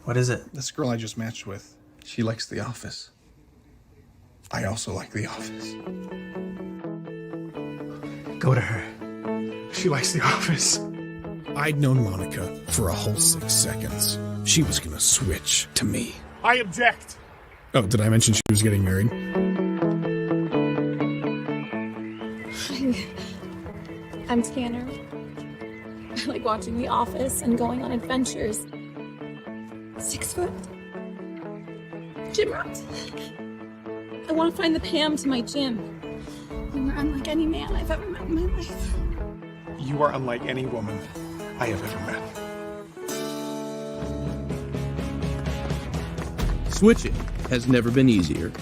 What is it? This girl I just matched with, she likes The Office. I also like The Office. Go to her. She likes The Office. I'd known Monica for a whole 6 seconds. She was gonna switch to me. I object. Oh, did I mention she was getting married? I'm Tanner. I like watching The Office and going on adventures. 6 foot. Gym rat. I want to find the Pam to my gym. And we're unlike any man I've ever met in my life. You are unlike any woman I have ever met. Switching has never been easier.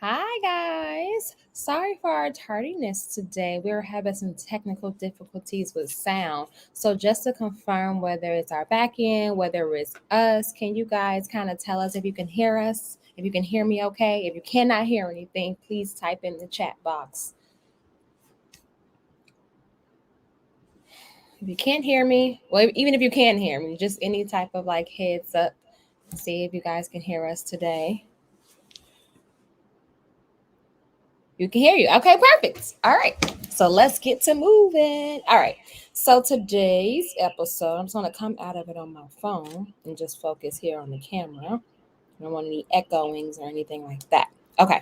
Hi guys, sorry for our tardiness today. We were having some technical difficulties with sound. So just to confirm whether it's our back end, whether it's us, can you guys kind of tell us if you can hear us? If you can hear me okay? If you cannot hear anything, please type in the chat box. If you can't hear me, well, even if you can hear me, just any type of like heads up. See if you guys can hear us today. You can hear you. Okay, perfect. All right. So let's get to moving. All right. So today's episode, I'm just going to come out of it on my phone and just focus here on the camera. I don't want any echoings or anything like that. Okay.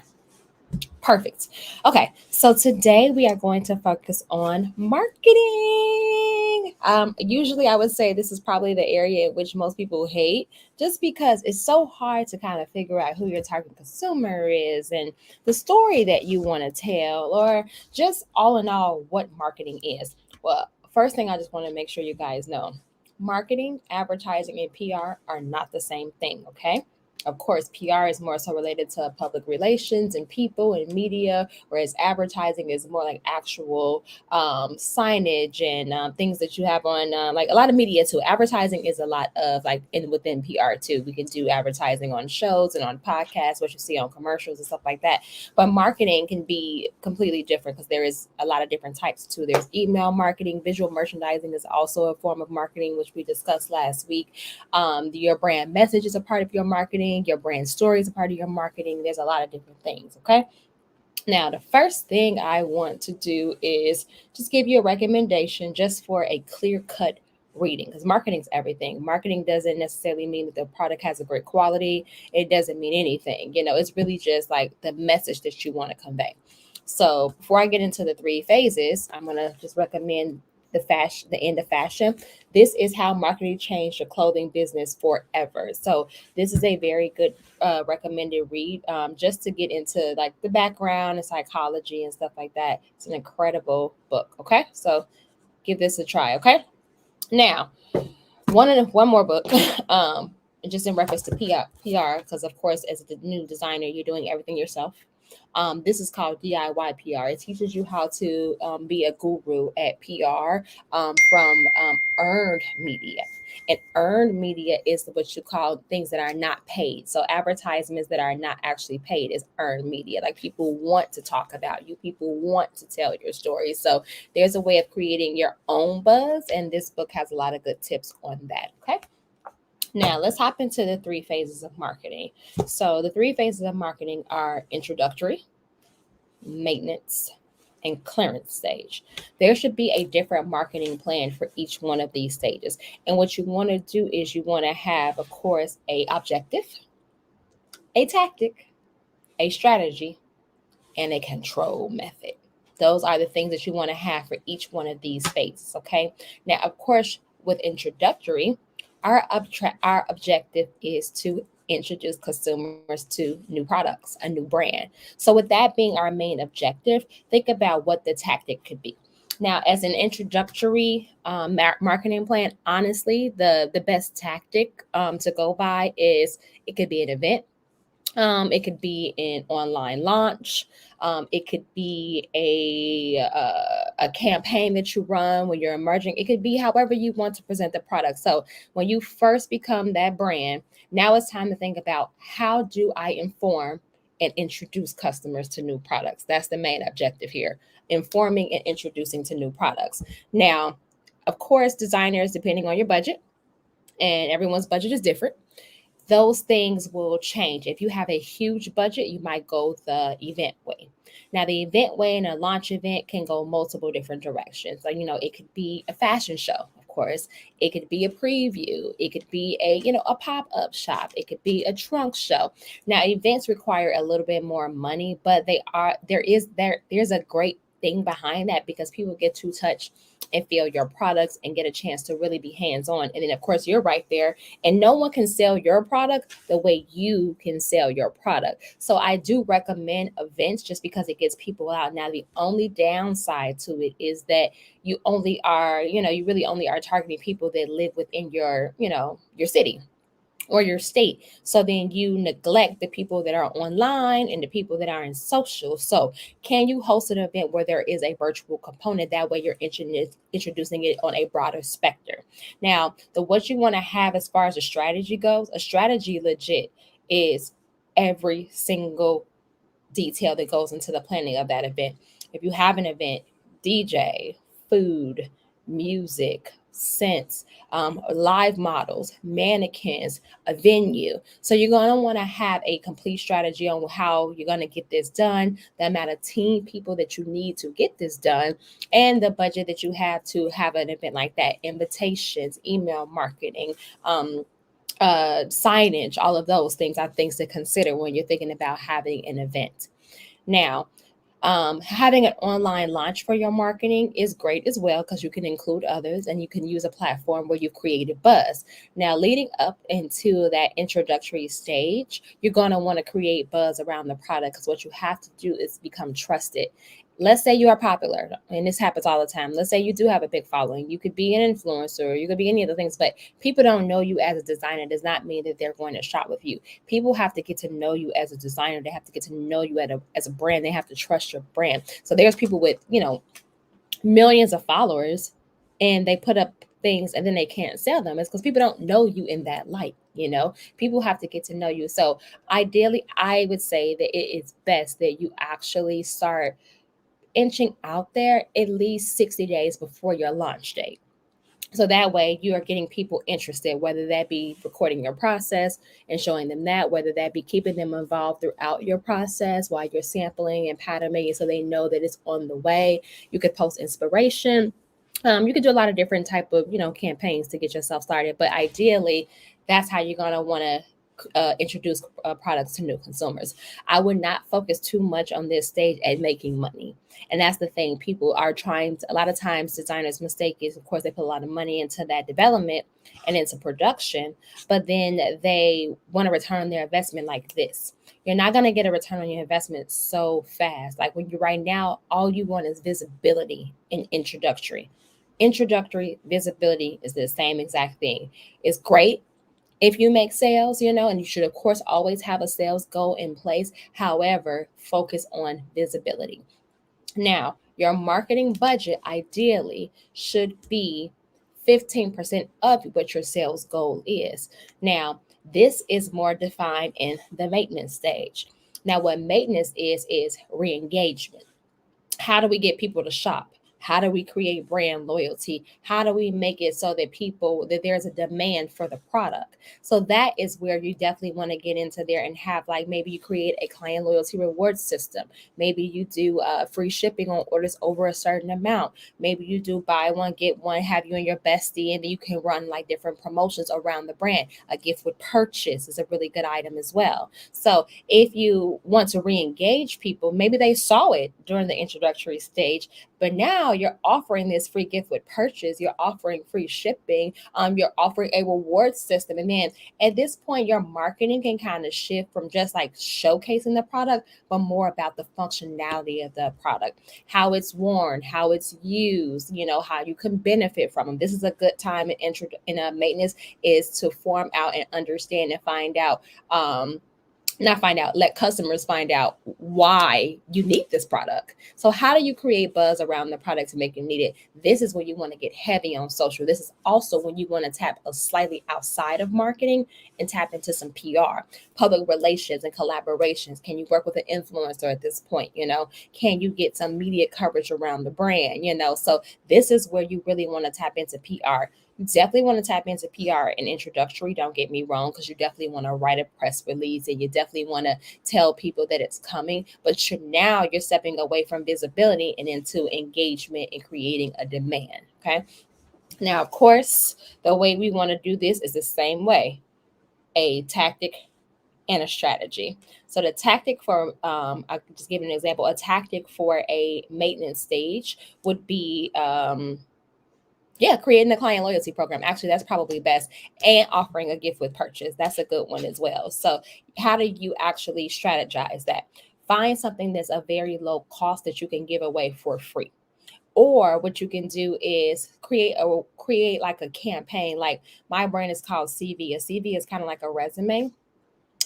Perfect. Okay, so today we are going to focus on marketing. Usually I would say this is probably the area in which most people hate, just because it's so hard to kind of figure out who your target consumer is and the story that you want to tell, or just all in all, what marketing is. Well, first thing I just want to make sure you guys know, marketing, advertising, and PR are not the same thing, okay? Of course, PR is more so related to public relations and people and media, whereas advertising is more like actual signage and things that you have on, like a lot of media too. Advertising is a lot of like within PR too. We can do advertising on shows and on podcasts, what you see on commercials and stuff like that. But marketing can be completely different because there is a lot of different types too. There's email marketing, visual merchandising is also a form of marketing, which we discussed last week. Your brand message is a part of your marketing. Your brand story is a part of your marketing. There's a lot of different things, okay? Now, the first thing I want to do is just give you a recommendation just for a clear-cut reading, because marketing is everything. Marketing doesn't necessarily mean that the product has a great quality. It doesn't mean anything. It's really just like the message that you want to convey. So before I get into the 3 phases, I'm going to just recommend the end of fashion. This is how marketing changed the clothing business forever. So this is a very good recommended read, just to get into like the background and psychology and stuff like that. It's an incredible book. Okay, so give this a try. Okay, now one more book. Just in reference to PR, because of course, as a new designer, you're doing everything yourself. This is called DIY PR. It teaches you how to be a guru at PR from earned media. And earned media is what you call things that are not paid. So advertisements that are not actually paid is earned media. Like people want to talk about you, people want to tell your story. So there's a way of creating your own buzz, and this book has a lot of good tips on that. Okay. Now, let's hop into the 3 phases of marketing. So, the 3 phases of marketing are introductory, maintenance, and clearance stage. There should be a different marketing plan for each one of these stages. And what you want to do is you want to have, of course, a objective, a tactic, a strategy, and a control method. Those are the things that you want to have for each one of these phases, okay? Now, of course, with introductory, our objective is to introduce consumers to new products, a new brand. So with that being our main objective, think about what the tactic could be. Now, as an introductory marketing plan, honestly, the best tactic to go by is it could be an event. It could be an online launch. It could be a campaign that you run when you're emerging. It could be however you want to present the product. So when you first become that brand, now it's time to think about how do I inform and introduce customers to new products. That's the main objective here, informing and introducing to new products. Now, of course, designers, depending on your budget, and everyone's budget is different, those things will change. If you have a huge budget, you might go the event way. Now, the event way and a launch event can go multiple different directions. Like, it could be a fashion show, of course. It could be a preview. It could be a pop-up shop. It could be a trunk show. Now, events require a little bit more money, but there's a great thing behind that because people get to touch and feel your products and get a chance to really be hands-on. And then, of course, you're right there, and no one can sell your product the way you can sell your product. So I do recommend events just because it gets people out. Now, the only downside to it is that you really only are targeting people that live within your city or your state. So then you neglect the people that are online and the people that are in social. So can you host an event where there is a virtual component? That way you're introducing it on a broader spectrum. Now, what you want to have as far as a strategy goes, a strategy legit is every single detail that goes into the planning of that event. If you have an event, DJ, food, music, scents, live models, mannequins, a venue. So you're going to want to have a complete strategy on how you're going to get this done, the amount of team people that you need to get this done, and the budget that you have to have an event like that, invitations, email marketing, signage, all of those things are things to consider when you're thinking about having an event. Now, having an online launch for your marketing is great as well because you can include others and you can use a platform where you've created buzz. Now, leading up into that introductory stage, you're going to want to create buzz around the product because what you have to do is become trusted. Let's say you are popular, and this happens all the time. Let's say you do have a big following. You could be an influencer, you could be any other things, but people don't know you as a designer does not mean that they're going to shop with you. People have to get to know you as a designer. They have to get to know you as a brand. They have to trust your brand. So there's people with, millions of followers, and they put up things and then they can't sell them. It's because people don't know you in that light. People have to get to know you. So ideally, I would say that it is best that you actually start inching out there at least 60 days before your launch date. So that way you are getting people interested, whether that be recording your process and showing them that, whether that be keeping them involved throughout your process while you're sampling and pattern making so they know that it's on the way. You could post inspiration. You could do a lot of different type of, campaigns to get yourself started. But ideally, that's how you're going to want to introduce products to new consumers. I would not focus too much on this stage at making money. And that's the thing. People are a lot of times designers' mistake is, of course, they put a lot of money into that development and into production, but then they want to return their investment like this. You're not going to get a return on your investment so fast. Like when right now, all you want is visibility in introductory. Introductory visibility is the same exact thing. It's great if you make sales, and you should, of course, always have a sales goal in place. However, focus on visibility. Now, your marketing budget ideally should be 15% of what your sales goal is. Now, this is more defined in the maintenance stage. Now, what maintenance is re-engagement. How do we get people to shop? How do we create brand loyalty? How do we make it so that there's a demand for the product? So that is where you definitely want to get into there and have, like, maybe you create a client loyalty reward system. Maybe you do free shipping on orders over a certain amount. Maybe you do buy one, get one, have you and your bestie, and then you can run like different promotions around the brand. A gift with purchase is a really good item as well. So if you want to re-engage people, maybe they saw it during the introductory stage, but now you're offering this free gift with purchase. You're offering free shipping. You're offering a reward system. And then at this point, your marketing can kind of shift from just like showcasing the product, but more about the functionality of the product, how it's worn, how it's used, how you can benefit from them. This is a good time in a maintenance is to form out and understand and find out, let customers find out why you need this product. So how do you create buzz around the product to make you need it? This is when you want to get heavy on social. This is also when you want to tap a slightly outside of marketing and tap into some PR, public relations and collaborations. Can you work with an influencer at this point? Can you get some media coverage around the brand? So this is where you really want to tap into PR. You definitely want to tap into PR and introductory. Don't get me wrong, because you definitely want to write a press release and you definitely want to tell people that it's coming. But now you're stepping away from visibility and into engagement and creating a demand. Okay. Now, of course, the way we want to do this is the same way: a tactic and a strategy. So the tactic for, I'll just give you an example. A tactic for a maintenance stage would be, creating a client loyalty program. Actually, that's probably best. And offering a gift with purchase. That's a good one as well. So how do you actually strategize that? Find something that's a very low cost that you can give away for free. Or what you can do is create like a campaign. Like my brand is called CV. A CV is kind of like a resume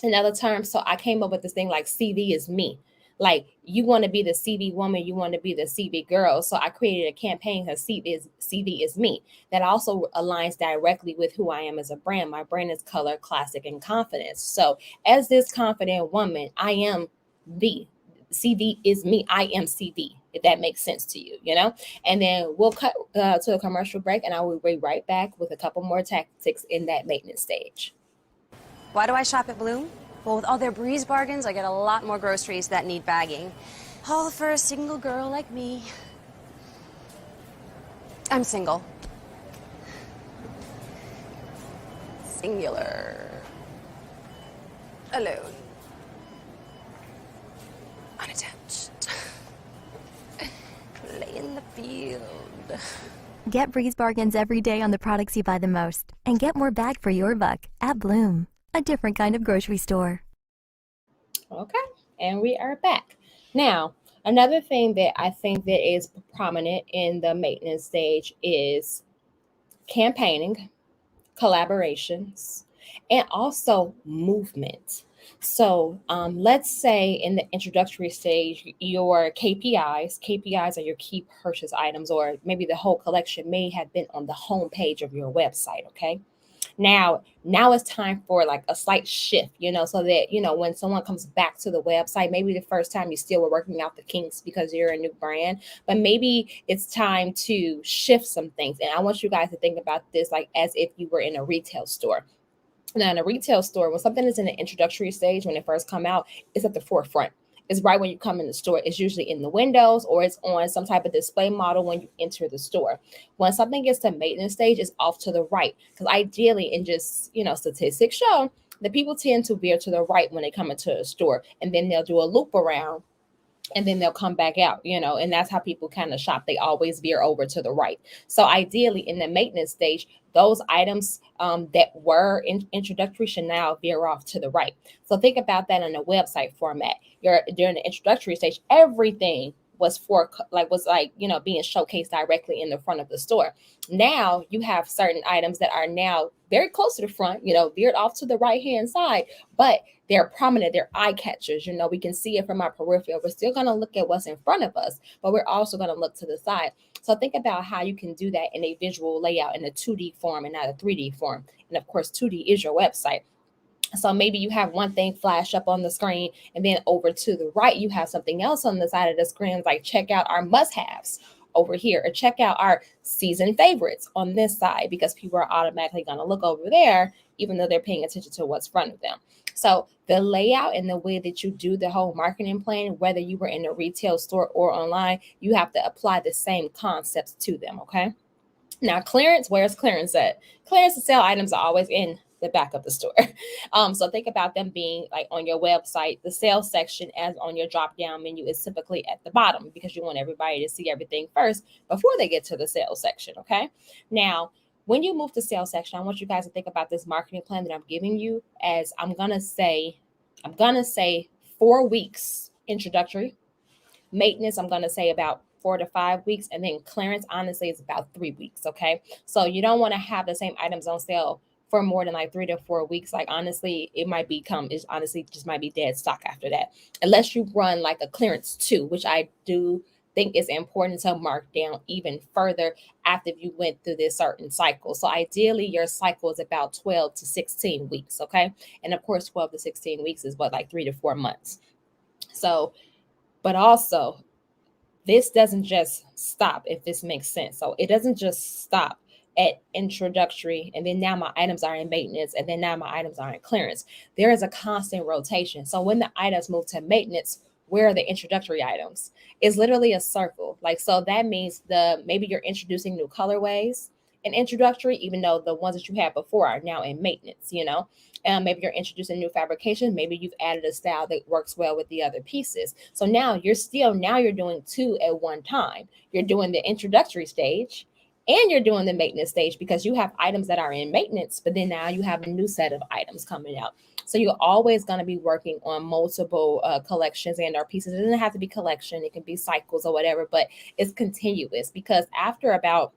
in other terms. So I came up with this thing like CV is me. Like you want to be the CV woman, you want to be the CV girl. So I created a campaign that CV is me. That also aligns directly with who I am as a brand. My brand is color, classic, and confidence. So as this confident woman, I am the CV is me. I am CV, if that makes sense to you, And then we'll cut to a commercial break, and I will be right back with a couple more tactics in that maintenance stage. Why do I shop at Bloom? Well, with all their Breeze bargains, I get a lot more groceries that need bagging. All for a single girl like me. I'm single. Singular. Alone. Unattached. Play in the field. Get Breeze bargains every day on the products you buy the most, and get more back for your buck at Bloom, a different kind of grocery store. Okay, and we are back. Now, another thing that I think that is prominent in the maintenance stage is campaigning, collaborations, and also movement. So let's say in the introductory stage, your KPIs are your key purchase items, or maybe the whole collection may have been on the home page of your website. Okay. Now it's time for like a slight shift, so that, when someone comes back to the website, maybe the first time you still were working out the kinks because you're a new brand, but maybe it's time to shift some things. And I want you guys to think about this like as if you were in a retail store. Now, in a retail store, when something is in the introductory stage, when it first come out, it's at the forefront. It's right when you come in the store. It's usually in the windows or it's on some type of display model when you enter the store. When something gets to maintenance stage, it's off to the right. Because ideally, and just, statistics show that people tend to veer to the right when they come into a store. And then they'll do a loop around and then they'll come back out, and that's how people kind of shop. They always veer over to the right. So ideally in the maintenance stage, those items that were introductory should now veer off to the right. So think about that in a website format. During the introductory stage, everything was being showcased directly in the front of the store. Now you have certain items that are now very close to the front, veered off to the right-hand side, but they're prominent, they're eye catchers. We can see it from our peripheral. We're still going to look at what's in front of us, but we're also going to look to the side. So think about how you can do that in a visual layout in a 2D form and not a 3D form. And of course, 2D is your website. So maybe you have one thing flash up on the screen, and then over to the right, you have something else on the side of the screen, like check out our must-haves over here, or check out our season favorites on this side, because people are automatically going to look over there, even though they're paying attention to what's in front of them. So the layout and the way that you do the whole marketing plan, whether you were in a retail store or online, you have to apply the same concepts to them, okay? Now, clearance, where's clearance at? Clearance to sell items are always in the back of the store. So think about them being like on your website. The sales section, as on your drop down menu, is typically at the bottom because you want everybody to see everything first before they get to the sales section. Okay. Now, when you move to sales section, I want you guys to think about this marketing plan that I'm giving you as I'm going to say 4 weeks introductory. Maintenance, I'm going to say about 4 to 5 weeks. And then clearance, honestly, is about 3 weeks. Okay. So you don't want to have the same items on sale for more than like 3 to 4 weeks. Like, honestly, it just might be dead stock after that, unless you run like a clearance 2, which I do think is important to mark down even further after you went through this certain cycle. So ideally your cycle is about 12 to 16 weeks. Okay. And of course, 12 to 16 weeks is like 3 to 4 months. So, but also this doesn't just stop, if this makes sense. So it doesn't just stop at introductory, and then now my items are in maintenance, and then now my items are in clearance. There is a constant rotation. So when the items move to maintenance, where are the introductory items? It's literally a circle. Like, so that means maybe you're introducing new colorways in introductory, even though the ones that you had before are now in maintenance, maybe you're introducing new fabrication. Maybe you've added a style that works well with the other pieces. So now you're doing two at one time. You're doing the introductory stage and you're doing the maintenance stage, because you have items that are in maintenance, but then now you have a new set of items coming out. So you're always going to be working on multiple collections and/or pieces. It doesn't have to be collection. It can be cycles or whatever, but it's continuous, because after about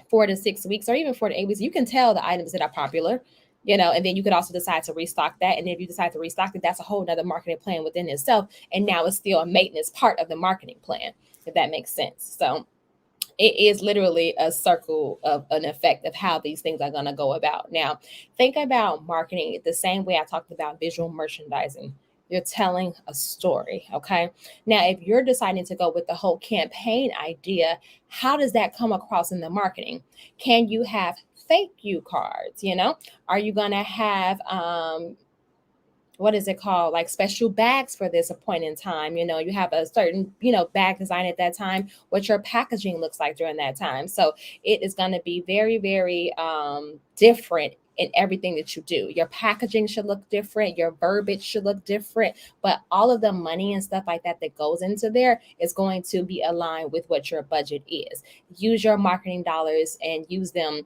4 to 6 weeks, or even 4 to 8 weeks, you can tell the items that are popular, and then you could also decide to restock that. And if you decide to restock it, that's a whole nother marketing plan within itself. And now it's still a maintenance part of the marketing plan, if that makes sense. So it is literally a circle of an effect of how these things are going to go about. Now, think about marketing the same way I talked about visual merchandising. You're telling a story, okay? Now, if you're deciding to go with the whole campaign idea, how does that come across in the marketing? Can you have thank you cards, Are you going to have what is it called? Like special bags for this point in time. You have a certain, bag design at that time, what your packaging looks like during that time. So it is going to be very, very different in everything that you do. Your packaging should look different. Your verbiage should look different. But all of the money and stuff like that goes into there is going to be aligned with what your budget is. Use your marketing dollars and use them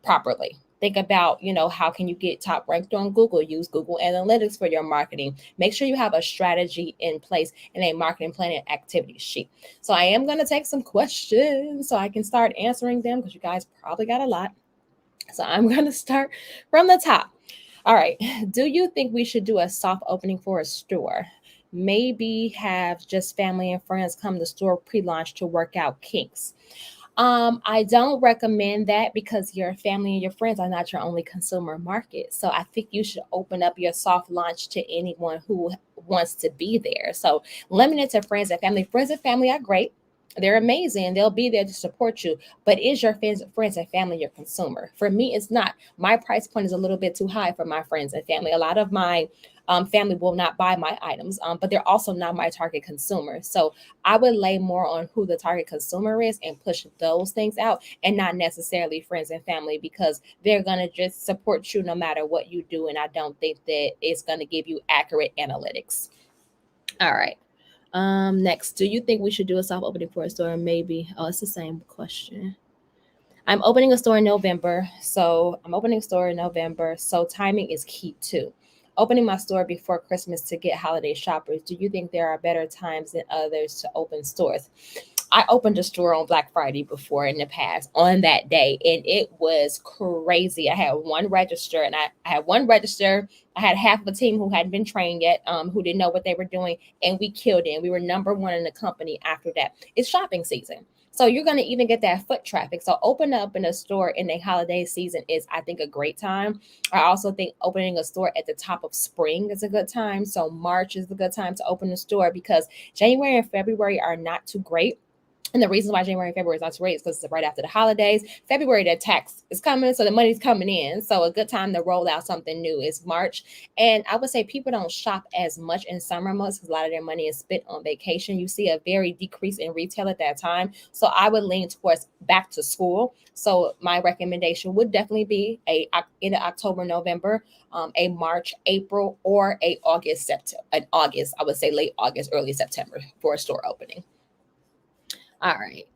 properly. Think about, how can you get top ranked on Google? Use Google Analytics for your marketing. Make sure you have a strategy in place and a marketing plan and activity sheet. So I am going to take some questions so I can start answering them, because you guys probably got a lot. So I'm going to start from the top. All right. Do you think we should do a soft opening for a store? Maybe have just family and friends come to store pre-launch to work out kinks. I don't recommend that, because your family and your friends are not your only consumer market. So I think you should open up your soft launch to anyone who wants to be there. So limit it to friends and family. Friends and family are great. They're amazing. They'll be there to support you. But is your friends and family your consumer? For me, it's not. My price point is a little bit too high for my friends and family. A lot of my family will not buy my items, but they're also not my target consumer. So I would lay more on who the target consumer is and push those things out, and not necessarily friends and family, because they're going to just support you no matter what you do. And I don't think that it's going to give you accurate analytics. All right. Next, do you think we should do a soft opening for a store? Maybe. Oh, it's the same question. I'm opening a store in November. So timing is key too. Opening my store before Christmas to get holiday shoppers. Do you think there are better times than others to open stores? I opened a store on Black Friday before in the past on that day, and it was crazy. I had one register, and I had half of a team who hadn't been trained yet, who didn't know what they were doing, and we killed it. We were number one in the company after that. It's shopping season. So you're going to even get that foot traffic. So open up in a store in a holiday season is, I think, a great time. I also think opening a store at the top of spring is a good time. So March is a good time to open a store, because January and February are not too great. And the reason why January and February is not so great is because it's right after the holidays. February, the tax is coming, so the money's coming in. So a good time to roll out something new is March. And I would say people don't shop as much in summer months, because a lot of their money is spent on vacation. You see a very decrease in retail at that time. So I would lean towards back to school. So my recommendation would definitely be in October, November, a March, April, or a August, September. An August, I would say late August, early September for a store opening. All right.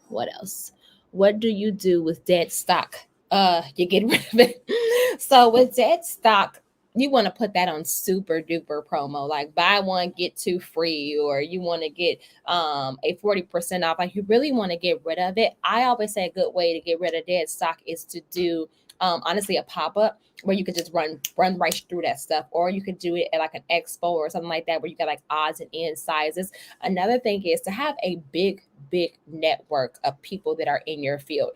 What else? What do you do with dead stock? You get rid of it. So with dead stock, you want to put that on super duper promo, like buy one, get two free, or you want to get a 40% off. Like, you really want to get rid of it. I always say a good way to get rid of dead stock is to do honestly a pop-up where you could just run right through that stuff, or you could do it at like an expo or something like that, where you got like odds and ends sizes. Another thing is to have a big big network of people that are in your field.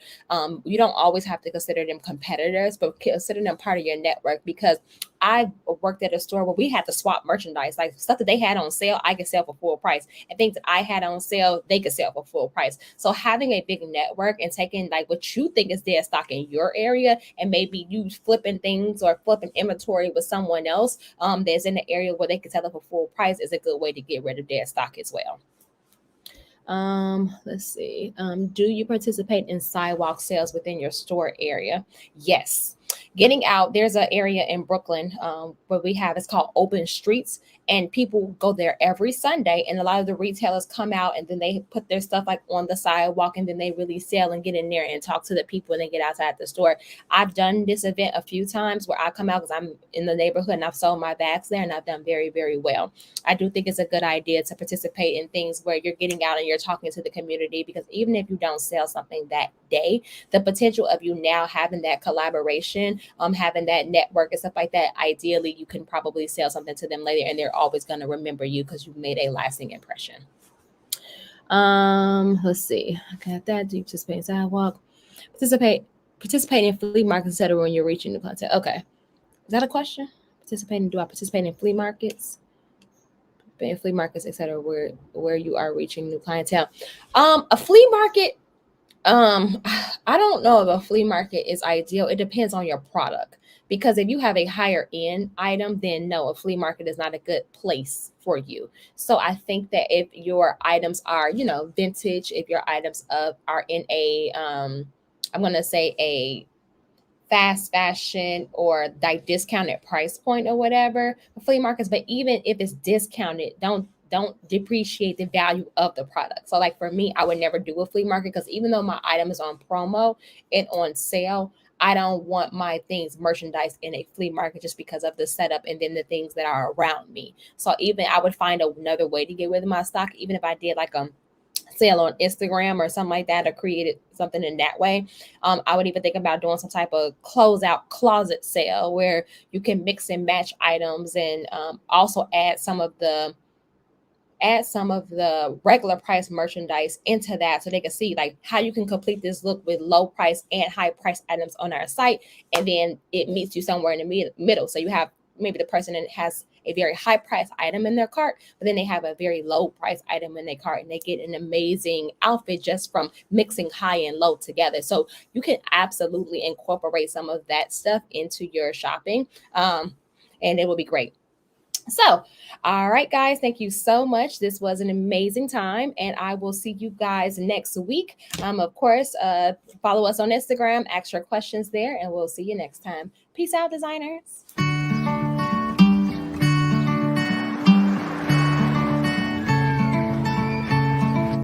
You don't always have to consider them competitors, but consider them part of your network, because I worked at a store where we had to swap merchandise, like stuff that they had on sale, I could sell for full price, and things that I had on sale, they could sell for full price. So having a big network and taking like what you think is dead stock in your area, and maybe you flipping things or flipping inventory with someone else that's in the area where they can sell it for full price, is a good way to get rid of dead stock as well. Let's see. Do you participate in sidewalk sales within your store area? Yes. Getting out, there's an area in Brooklyn where we have, it's called Open Streets, and people go there every Sunday, and a lot of the retailers come out and then they put their stuff like on the sidewalk, and then they really sell and get in there and talk to the people and they get outside the store. I've done this event a few times where I come out because I'm in the neighborhood and I've sold my bags there, and I've done very, very well. I do think it's a good idea to participate in things where you're getting out and you're talking to the community, because even if you don't sell something that day, the potential of you now having that collaboration, having that network and stuff like that, ideally you can probably sell something to them later, and they're always going to remember you because you made a lasting impression. Let's see. I got that. Do you participate in sidewalk? Participate in flea markets, etc. when you're reaching new content. Okay. Is that a question? Do I participate in flea markets? In flea markets, etc., where you are reaching new clientele. A flea market, I don't know if a flea market is ideal. It depends on your product, because if you have a higher end item, then no, a flea market is not a good place for you. So I think that if your items are, vintage, if your items are in a, I'm going to say a fast fashion or like discounted price point or whatever, flea markets, but even if it's discounted, don't depreciate the value of the product. So like for me, I would never do a flea market, because even though my item is on promo and on sale, I don't want my things merchandised in a flea market just because of the setup and then the things that are around me. So even I would find another way to get rid of my stock, even if I did like a sale on Instagram or something like that, or created something in that way. I would even think about doing some type of closeout closet sale where you can mix and match items, and also add some of the regular price merchandise into that, so they can see like how you can complete this look with low price and high price items on our site, and then it meets you somewhere in the middle. So you have maybe the person that has a very high price item in their cart, but then they have a very low price item in their cart, and they get an amazing outfit just from mixing high and low together. So you can absolutely incorporate some of that stuff into your shopping, and it will be great. So, all right, guys, thank you so much. This was an amazing time, and I will see you guys next week. Of course, follow us on Instagram, ask your questions there, and we'll see you next time. Peace out, designers.